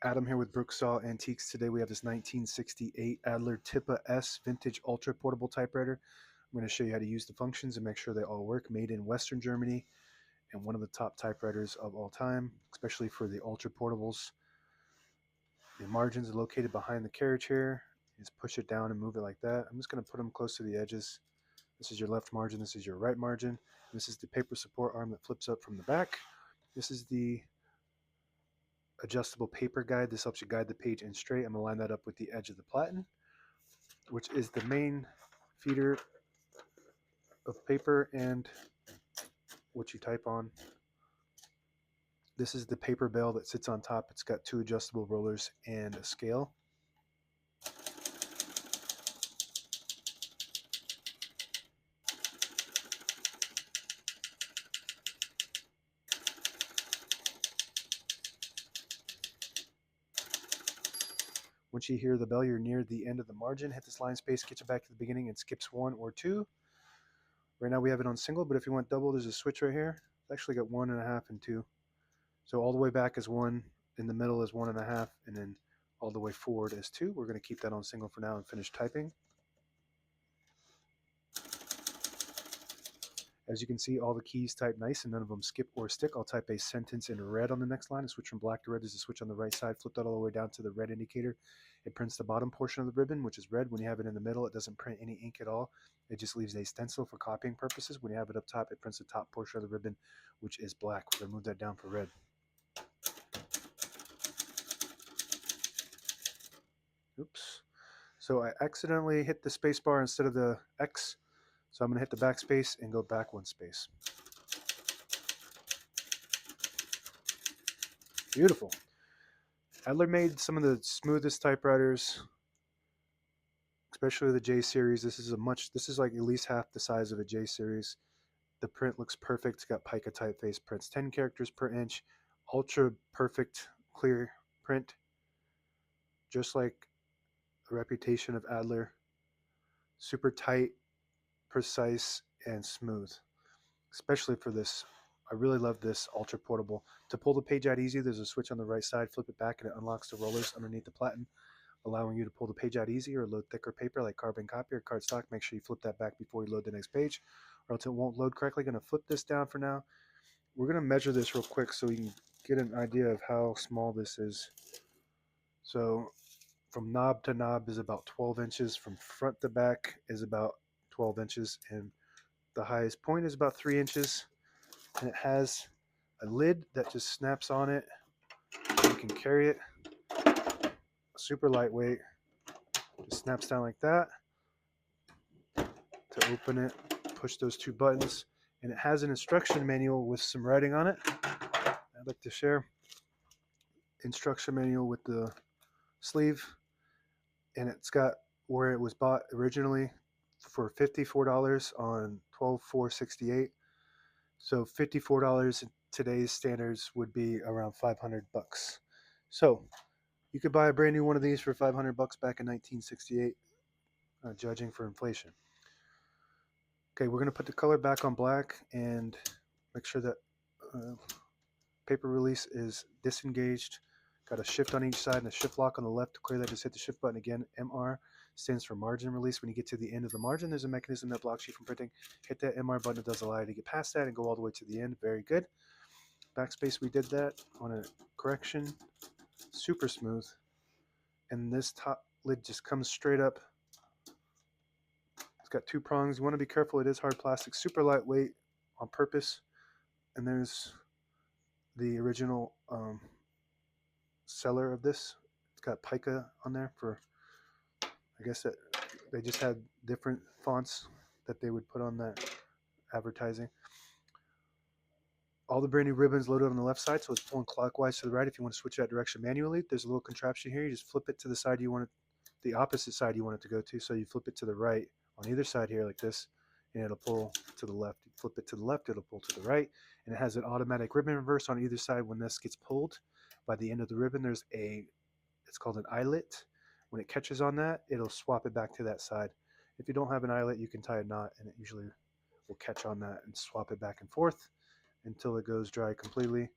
Adam here with Brooksaw Antiques. Today we have this 1968 Adler Tippa S vintage ultra portable typewriter. I'm going to show you how to use the functions and make sure they all work. Made in Western Germany and one of the top typewriters of all time, especially for the ultra portables. The margins are located behind the carriage here. You just push it down and move it like that. I'm just going to put them close to the edges. This is your left margin. This is your right margin. This is the paper support arm that flips up from the back. This is the adjustable paper guide. This helps you guide the page in straight. I'm going to line that up with the edge of the platen, which is the main feeder of paper and what you type on. This is the paper bell that sits on top. It's got two adjustable rollers and a scale. Once you hear the bell, you're near the end of the margin. Hit this line space, gets you back to the beginning, and skips 1 or 2. Right now we have it on single, but if you want double, there's a switch right here. It's actually got 1.5 and 2. So all the way back is 1, in the middle is 1.5, and then all the way forward is 2. We're going to keep that on single for now and finish typing. As you can see, all the keys type nice and none of them skip or stick. I'll type a sentence in red on the next line and switch from black to red. There's a switch on the right side. Flip that all the way down to the red indicator. It prints the bottom portion of the ribbon, which is red. When you have it in the middle, it doesn't print any ink at all. It just leaves a stencil for copying purposes. When you have it up top, it prints the top portion of the ribbon, which is black. We're going to move that down for red. Oops. So I accidentally hit the space bar instead of the X. So I'm going to hit the backspace and go back 1 space. Beautiful. Adler made some of the smoothest typewriters, especially the J series. This is like at least half the size of a J series. The print looks perfect. It's got pica typeface, prints 10 characters per inch, ultra perfect clear print, just like the reputation of Adler. Super tight, precise, and smooth, especially for this. I really love this ultra portable. To pull the page out easy, there's a switch on the right side. Flip it back and it unlocks the rollers underneath the platen, allowing you to pull the page out easy or load thicker paper like carbon copy or cardstock. Make sure you flip that back before you load the next page, or else it won't load correctly. Going to flip this down for now. We're going to measure this real quick so we can get an idea of how small this is. So from knob to knob is about 12 inches. From front to back is about 12 inches. And the highest point is about 3 inches. And it has a lid that just snaps on it. You can carry it. Super lightweight. Just snaps down like that. To open it, push those 2 buttons. And it has an instruction manual with some writing on it. I'd like to share. Instruction manual with the sleeve. And it's got where it was bought originally for $54 on 12/4/68. So $54 in today's standards would be around 500 bucks. So you could buy a brand new one of these for 500 bucks back in 1968, judging for inflation. Okay, we're going to put the color back on black and make sure that paper release is disengaged. Got a shift on each side and a shift lock on the left. To clear that, just hit the shift button again. MR stands for margin release. When you get to the end of the margin, there's a mechanism that blocks you from printing. Hit that MR button. It does allow you to get past that and go all the way to the end. Very good. Backspace, we did that on a correction. Super smooth. And this top lid just comes straight up. It's got 2 prongs. You want to be careful. It is hard plastic. Super lightweight on purpose. And there's the original seller of this. It's got pica on there for, I guess that they just had different fonts that they would put on that advertising. All the brand new ribbons loaded on the left side, so it's pulling clockwise to the right. If you want to switch that direction manually, there's a little contraption here. You just flip it to the side you want it, the opposite side you want it to go to. So you flip it to the right on either side here like this, and it'll pull to the left. You flip it to the left, it'll pull to the right, and it has an automatic ribbon reverse on either side. When this gets pulled, by the end of the ribbon, there's it's called an eyelet. When it catches on that, it'll swap it back to that side. If you don't have an eyelet, you can tie a knot, and it usually will catch on that and swap it back and forth until it goes dry completely.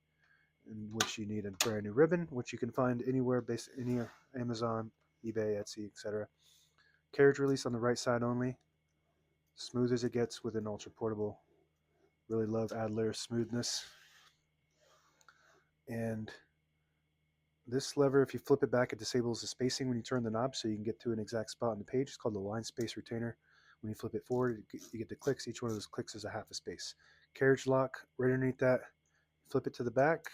in which you need a brand new ribbon, which you can find anywhere, based any Amazon, eBay, Etsy, etc. Carriage release on the right side only. Smooth as it gets with an ultra portable. Really love Adler's smoothness. And this lever, if you flip it back, it disables the spacing when you turn the knob, so you can get to an exact spot on the page. It's called the line space retainer. When you flip it forward, you get the clicks. Each one of those clicks is a half a space. Carriage lock, right underneath that, flip it to the back,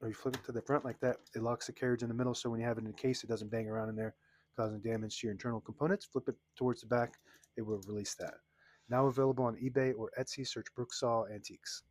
or you flip it to the front like that. It locks the carriage in the middle, so when you have it in a case, it doesn't bang around in there, causing damage to your internal components. Flip it towards the back, it will release that. Now available on eBay or Etsy, search Brooksaw Antiques.